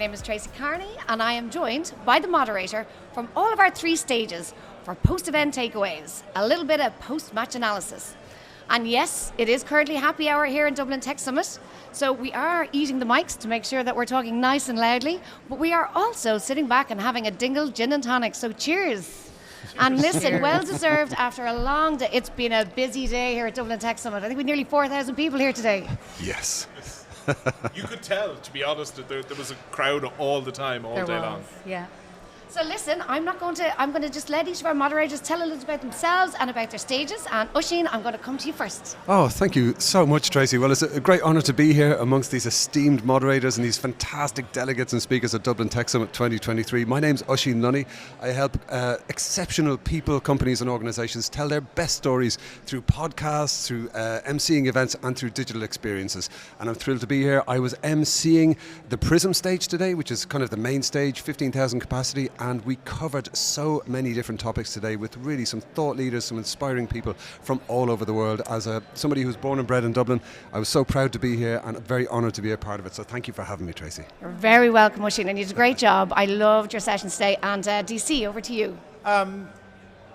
name is Tracey Carney, and I am joined by the moderator from all of our 3 stages for post-event takeaways, a little bit of post-match analysis. And yes, it is currently happy hour here in Dublin Tech Summit, so we are eating the mics to make sure that we're talking nice and loudly, but we are also sitting back and having a Dingle gin and tonic, so cheers. And listen, well deserved after a long day. It's been a busy day here at Dublin Tech Summit. I think we nearly 4,000 people here today. Yes. You could tell, to be honest, that there was a crowd all the time, all day long. Yeah. So listen, I'm going to just let each of our moderators tell a little about themselves and about their stages. And Oisin, I'm going to come to you first. Oh, thank you so much, Tracey. Well, it's a great honour to be here amongst these esteemed moderators and these fantastic delegates and speakers at Dublin Tech Summit 2023. My name's Oisin Lunny. I help exceptional people, companies and organisations tell their best stories through podcasts, through emceeing events and through digital experiences. And I'm thrilled to be here. I was emceeing the Prism stage today, which is kind of the main stage, 15,000 capacity. And we covered so many different topics today with really some thought leaders, some inspiring people from all over the world. As somebody who's born and bred in Dublin, I was so proud to be here and very honoured to be a part of it. So thank you for having me, Tracey. You're very welcome, Oisin, and you did a great job. I loved your session today. And DC, over to you.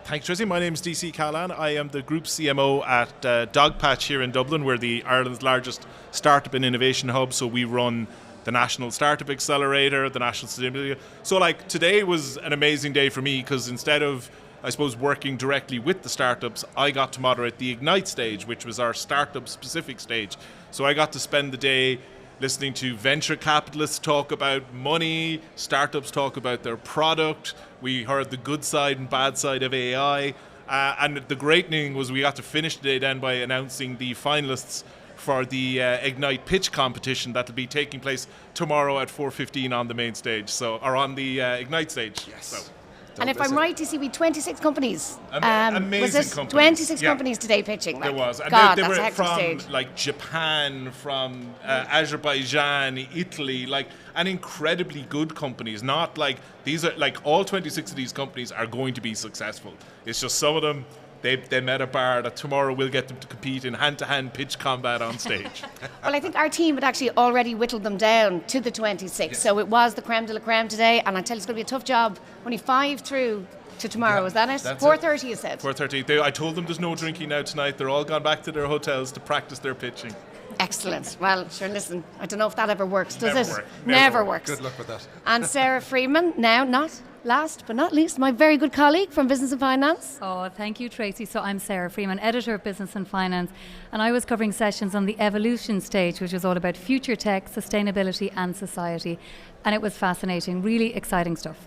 Thanks, Tracey. My name is DC Calahane. I am the Group CMO at Dogpatch here in Dublin. We're Ireland's largest startup and innovation hub, so we run the National Startup Accelerator, the National Sustainability. So today was an amazing day for me because instead of, I suppose, working directly with the startups, I got to moderate the Ignite stage, which was our startup specific stage. So I got to spend the day listening to venture capitalists talk about money, startups talk about their product. We heard the good side and bad side of AI. And the great thing was we got to finish the day then by announcing the finalists for the Ignite pitch competition that will be taking place tomorrow at 4:15 on the main stage, or on the Ignite stage. Yes. So. And if I'm right, DC, we 26 companies. Amazing companies. 26 companies today pitching. There was. And God, they that's were a hectic from stage. Japan, from Azerbaijan, Italy, and incredibly good companies. Not these are all 26 of these companies are going to be successful. It's just some of them. They met a bar that tomorrow we'll get them to compete in hand-to-hand pitch combat on stage. Well, I think our team had actually already whittled them down to the 26. Yes. So it was the creme de la creme today, and I tell you, it's going to be a tough job. Only 5 through to tomorrow, is that it? 4:30, you said? 4:30. I told them there's no drinking now tonight. They're all gone back to their hotels to practice their pitching. Excellent. Well, sure, listen, I don't know if that ever works, does it? Never works. Good luck with that. And Sarah Freeman, now not last but not least, my very good colleague from Business and Finance. Oh, thank you, Tracey. So I'm Sarah Freeman, editor of Business and Finance, and I was covering sessions on the Evolution stage, which was all about future tech, sustainability and society. And it was fascinating, really exciting stuff.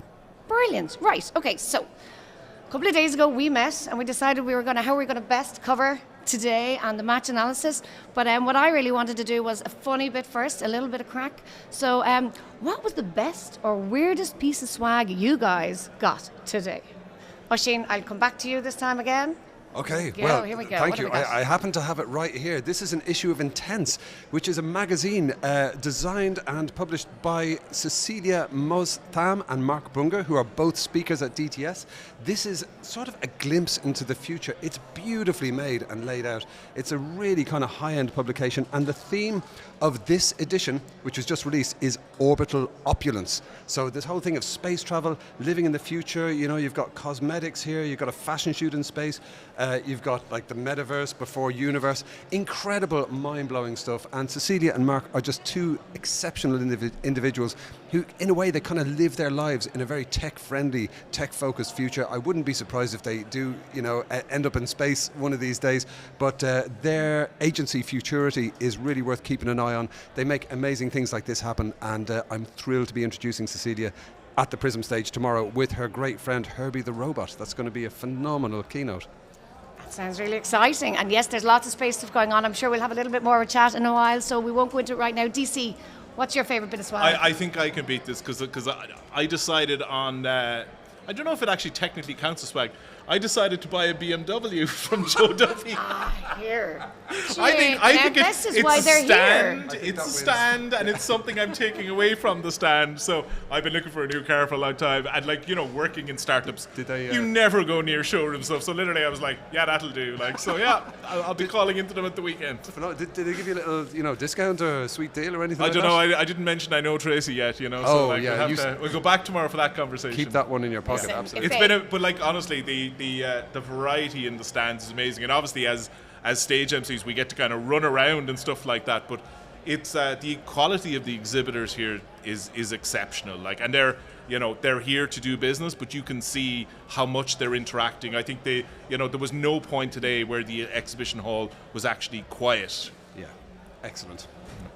Brilliant. Right. Okay, so a couple of days ago we met and we decided how we were going to best cover today and the match analysis. But what I really wanted to do was a funny bit first, a little bit of crack. So what was the best or weirdest piece of swag you guys got today? Oisin, I'll come back to you this time again. Okay, well, here we go. Thank you. I happen to have it right here. This is an issue of Intense, which is a magazine designed and published by Cecilia Mostham and Mark Bunger, who are both speakers at DTS. This is sort of a glimpse into the future. It's beautifully made and laid out. It's a really kind of high-end publication, and the theme of this edition, which was just released, is orbital opulence. So this whole thing of space travel, living in the future, you've got cosmetics here, you've got a fashion shoot in space, you've got the metaverse before universe, incredible mind-blowing stuff. And Cecilia and Mark are just 2 exceptional individuals who, in a way, they kind of live their lives in a very tech-friendly, tech-focused future. I wouldn't be surprised if they do, end up in space one of these days, but their agency Futurity is really worth keeping an eye on. They make amazing things like this happen, and I'm thrilled to be introducing Cecilia at the Prism stage tomorrow with her great friend Herbie the Robot. That's going to be a phenomenal keynote. That sounds really exciting. And yes, there's lots of space stuff going on. I'm sure we'll have a little bit more of a chat in a while, so we won't go into it right now. DC, what's your favourite bit of swag? I think I can beat this because I decided on, I don't know if it actually technically counts as swag. I decided to buy a BMW from Joe Duffy. Here. I think this is it's why a they're stand. here. It's a stand, and it's something I'm taking away from the stand. So I've been looking for a new car for a long time, and working in startups, you never go near showroom stuff. So literally, I was like, yeah, that'll do. I'll be calling into them at the weekend. Did they give you a little, discount or a sweet deal or anything? I like don't that? know. I didn't mention I know Tracey yet. We'll go back tomorrow for that conversation. Keep that one in your pocket. Listen, Absolutely. It's been honestly, the variety in the stands is amazing, and obviously as stage MCs we get to kind of run around and stuff like that. But it's the quality of the exhibitors here is exceptional. And they're here to do business, but you can see how much they're interacting. I think there was no point today where the exhibition hall was actually quiet. Yeah, excellent.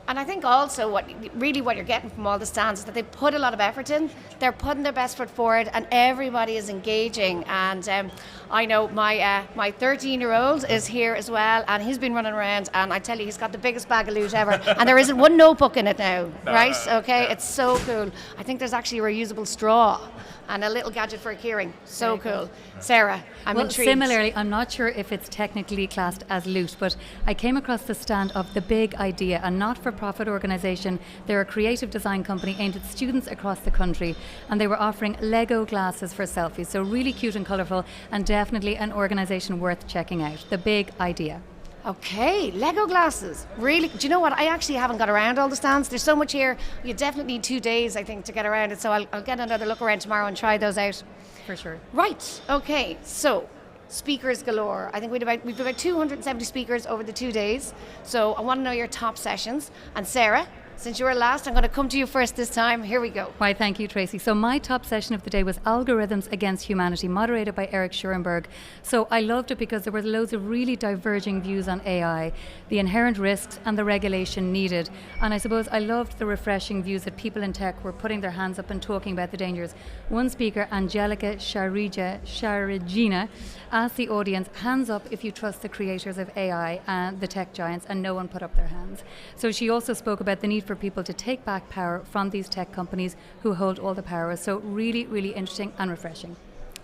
And I think also what you're getting from all the stands is that they put a lot of effort in. They're putting their best foot forward, and everybody is engaging. And I know my 13-year-old is here as well, and he's been running around. And I tell you, he's got the biggest bag of loot ever. And there isn't one notebook in it now, right? Okay, it's so cool. I think there's actually a reusable straw and a little gadget for a keyring. So cool. Sarah, I'm intrigued. Similarly, I'm not sure if it's technically classed as loot, but I came across the stand of The Big Idea, a not-for-profit organisation. They're a creative design company aimed at students across the country, and they were offering Lego glasses for selfies. So really cute and colourful, and definitely an organisation worth checking out. The Big Idea. Okay, Lego glasses. Really? Do you know what? I actually haven't got around all the stands. There's so much here. You definitely need 2 days, I think, to get around it. So I'll get another look around tomorrow and try those out. For sure. Right. Okay. So speakers galore. I think we've about 270 speakers over the 2 days. So I want to know your top sessions. And Sarah, since you were last, I'm going to come to you first this time. Here we go. Why, thank you, Tracey. So my top session of the day was Algorithms Against Humanity, moderated by Eric Schurenberg. So I loved it because there were loads of really diverging views on AI, the inherent risks and the regulation needed. And I suppose I loved the refreshing views that people in tech were putting their hands up and talking about the dangers. One speaker, Angelica Sharegina, asked the audience, hands up if you trust the creators of AI and the tech giants, and no one put up their hands. So she also spoke about the need for people to take back power from these tech companies who hold all the power. So really, really interesting and refreshing.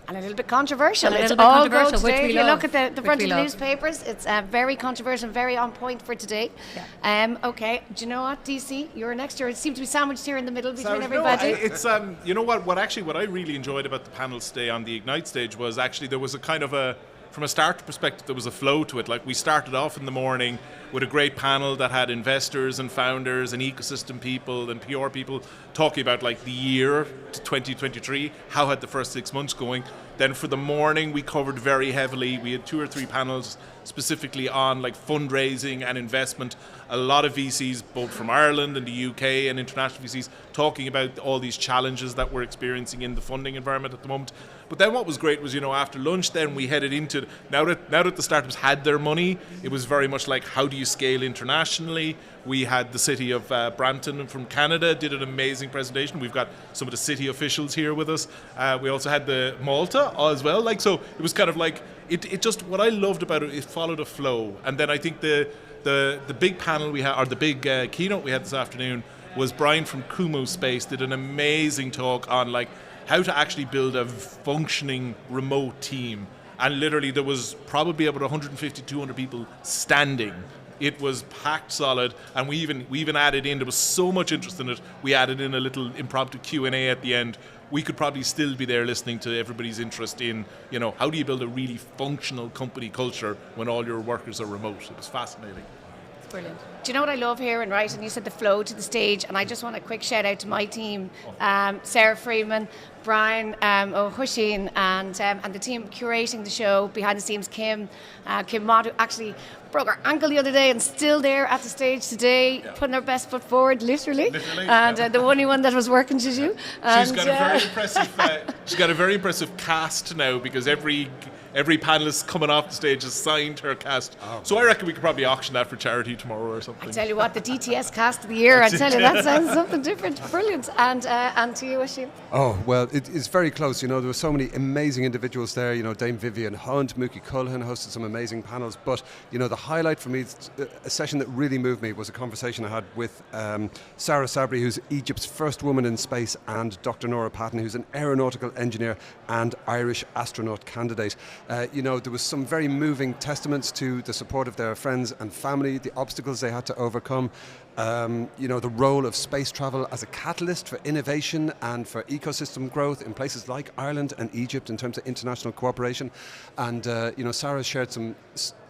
And a little bit controversial. It's all controversial, go today. which we If you love. look at the front of the love. newspapers, it's very controversial, very on point for today. Yeah. Okay, do you know what, DC? You're next year. It seems to be sandwiched here in the middle between No, everybody. it's what I really enjoyed about the panels today on the Ignite stage was actually there was a kind of from a start perspective, there was a flow to it. Like, we started off in the morning with a great panel that had investors and founders and ecosystem people and PR people talking about like the year to 2023, how had the first 6 months going. Then for the morning, we covered very heavily. We had 2 or 3 panels specifically on like fundraising and investment. A lot of VCs, both from Ireland and the UK and international VCs, talking about all these challenges that we're experiencing in the funding environment at the moment. But then what was great was, after lunch, then we headed into, now that the startups had their money, it was very much like, how do you scale internationally? We had the city of Brampton from Canada did an amazing presentation. We've got some of the city officials here with us. We also had the Malta as well. So it was kind of like, it just, what I loved about it followed a flow. And then I think the big panel we had, or the big keynote we had this afternoon, was Brian from Kumu Space did an amazing talk on like how to actually build a functioning remote team. And literally there was probably about 150, 200 people standing. It was packed solid, and we even added in, there was so much interest in it, we added in a little impromptu Q&A at the end. We could probably still be there listening to everybody's interest in, how do you build a really functional company culture when all your workers are remote? It was fascinating. Brilliant. Do you know what I love hearing, right? And you said the flow to the stage, and I just want a quick shout out to my team, Sarah Freeman, Brian O'Hushin, and the team curating the show behind the scenes, Kim Mott, who actually broke her ankle the other day and still there at the stage today, putting her best foot forward, literally. And the only one that was working to do. She's got a very impressive cast now, because every panelist coming off the stage has signed her cast. So I reckon we could probably auction that for charity tomorrow or something. I tell you what, the DTS cast of the year, I tell you, that sounds something different. Brilliant. And to you, Oisin? Oh, well, it's very close. There were so many amazing individuals there. Dame Vivian Hunt, Mookie Cullen hosted some amazing panels. But, the highlight for me, a session that really moved me, was a conversation I had with Sarah Sabri, who's Egypt's first woman in space, and Dr. Nora Patton, who's an aeronautical engineer and Irish astronaut candidate. There was some very moving testaments to the support of their friends and family, the obstacles they had to overcome, the role of space travel as a catalyst for innovation and for ecosystem growth in places like Ireland and Egypt in terms of international cooperation. And, Sarah shared some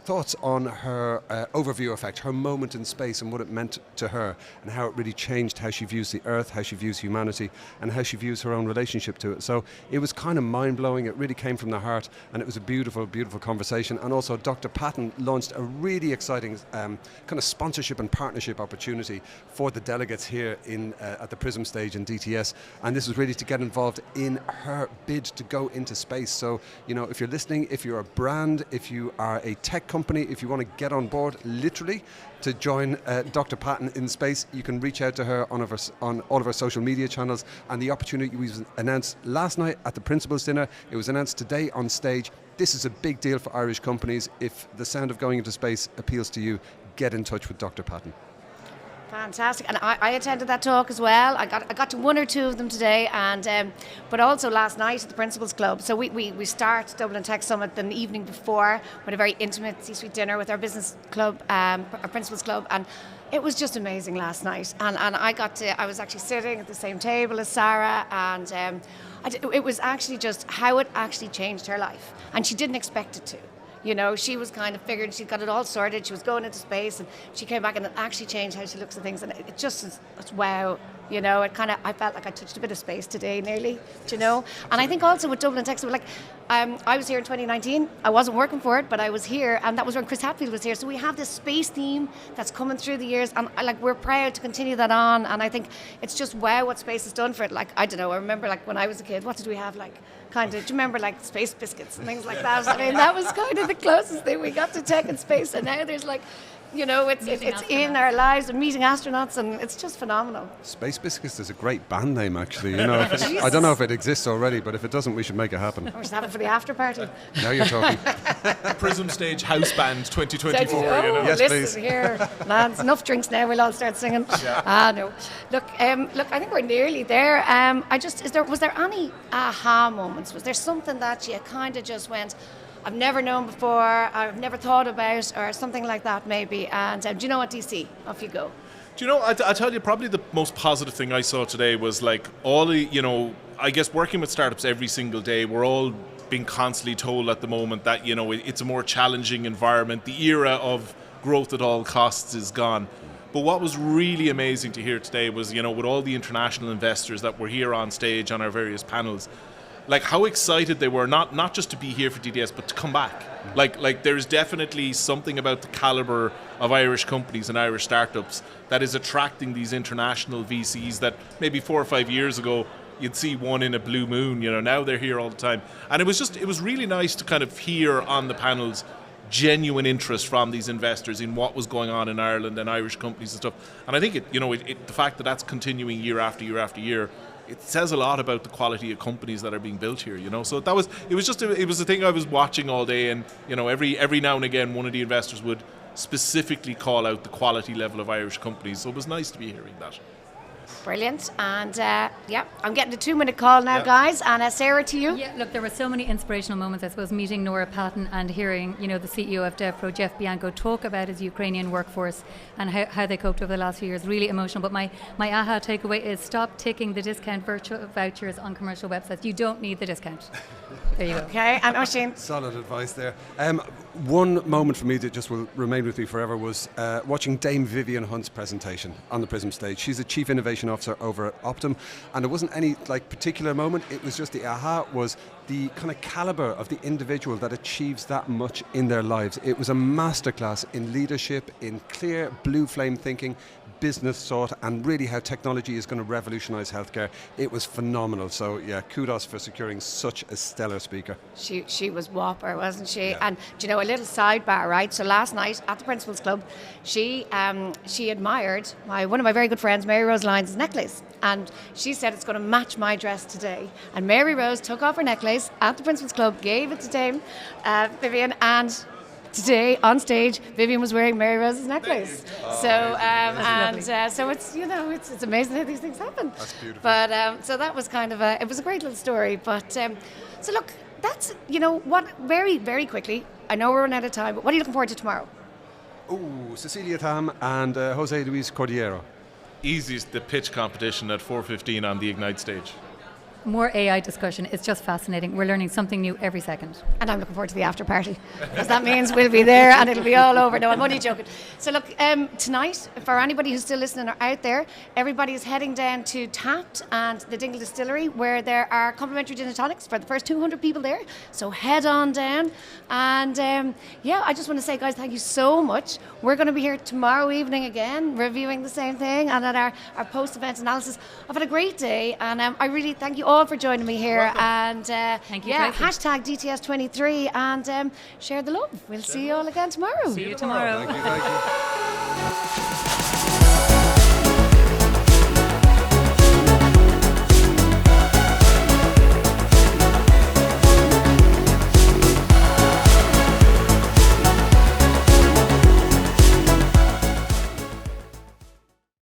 thoughts on her overview effect, her moment in space and what it meant to her, and how it really changed how she views the Earth, how she views humanity, and how she views her own relationship to it. So it was kind of mind-blowing. It really came from the heart, and it was a beautiful, beautiful conversation. And also Dr. Patton launched a really exciting kind of sponsorship and partnership opportunity for the delegates here at the Prism stage in DTS. And this was really to get involved in her bid to go into space. So, if you're listening, if you're a brand, if you are a tech company, if you want to get on board literally to join Dr. Patton in space, you can reach out to her on all of our social media channels. And the opportunity was announced last night at the Principals Dinner. It was announced today on stage. This is a big deal for Irish companies. If the sound of going into space appeals to you, get in touch with Dr. Patton. Fantastic, and I attended that talk as well. I got to one or two of them today, and but also last night at the Principals Club. So we start Dublin Tech Summit the evening before with a very intimate C-suite dinner with our business club, our Principals Club, and it was just amazing last night. And I was actually sitting at the same table as Sarah, and it was actually just how it actually changed her life, and she didn't expect it to. She was kind of figured she'd got it all sorted. She was going into space, and she came back, and it actually changed how she looks at things. And it just is, it's wow. I felt like I touched a bit of space today, nearly. And I think also with Dublin Tech, I was here in 2019. I wasn't working for it, but I was here, and that was when Chris Hatfield was here. So we have this space theme that's coming through the years, and we're proud to continue that on. And I think it's just wow what space has done for it. I don't know. I remember when I was a kid, what did we have do you remember space biscuits and things like that? I mean, that was kind of the closest thing we got to tech and space, and now there's it's in our lives, and meeting astronauts, and it's just phenomenal. Space Biscuits is a great band name, actually. I don't know if it exists already, but if it doesn't, we should make it happen. We should have it for the after party. Now you're talking. Prism Stage House Band 2024. Yes, listen please. Here, lads, enough drinks now. We'll all start singing. Yeah. No. Look, I think we're nearly there. Was there any aha moments? Was there something that you kind of just went, I've never known before, I've never thought about, or something like that maybe? And do you know what, DC? Off you go. Do you know, I tell you, probably the most positive thing I saw today was I guess working with startups every single day, we're all being constantly told at the moment that, it's a more challenging environment. The era of growth at all costs is gone. But what was really amazing to hear today was, with all the international investors that were here on stage on our various panels, how excited they were, not just to be here for DDS, but to come back. There's definitely something about the caliber of Irish companies and Irish startups that is attracting these international VCs that maybe 4 or 5 years ago you'd see one in a blue moon. Now they're here all the time. And it was really nice to kind of hear on the panels genuine interest from these investors in what was going on in Ireland and Irish companies and stuff. And I think the fact that that's continuing year after year after year, it says a lot about the quality of companies that are being built here, So it was a thing I was watching all day, and every now and again one of the investors would specifically call out the quality level of Irish companies. So it was nice to be hearing that. Brilliant. And I'm getting a 2-minute call now, guys. And Sarah, to you. Yeah, look, there were so many inspirational moments, I suppose, meeting Nora Patton and hearing, the CEO of DevPro, Jeff Bianco, talk about his Ukrainian workforce and how they coped over the last few years. Really emotional. But my aha takeaway is stop ticking the discount virtual vouchers on commercial websites. You don't need the discount. There you go. Okay, and Oisin. Solid advice there. One moment for me that just will remain with me forever was watching Dame Vivian Hunt's presentation on the Prism stage. She's a Chief Innovation Officer over at Optum, and it wasn't any particular moment. It was just the aha was the kind of caliber of the individual that achieves that much in their lives. It was a masterclass in leadership, in clear blue flame thinking, business thought, and really how technology is going to revolutionize healthcare. It was phenomenal. So kudos for securing such a stellar speaker. She was whopper, wasn't she? Yeah. And a little sidebar, right? So last night at the Principals Club, she admired one of my very good friends, Mary Rose Lyons' necklace, and she said it's going to match my dress today. And Mary Rose took off her necklace at the Principals Club, gave it to Dame Vivian, and today on stage, Vivian was wearing Mary Rose's necklace. So it's it's amazing how these things happen. That's beautiful. But so that was kind of it was a great little story. But so look, that's, what, very, very quickly, I know we're running out of time, but what are you looking forward to tomorrow? Cecilia Tam and Jose Luis Cordillero. Easiest, the pitch competition at 4:15 on the Ignite stage. More AI discussion. It's just fascinating. We're learning something new every second. And I'm looking forward to the after party, because that means we'll be there and it'll be all over. No, I'm only joking. So look, tonight, for anybody who's still listening or out there, everybody is heading down to Tapped and the Dingle Distillery, where there are complimentary gin and tonics for the first 200 people there. So head on down. And I just want to say, guys, thank you so much. We're going to be here tomorrow evening again, reviewing the same thing and at our post-event analysis. I've had a great day, and I really thank you all for joining me here. Welcome. And Thank you, Tracey. hashtag DTS23 and share the love. We'll see you all again tomorrow. See you tomorrow. Thank you.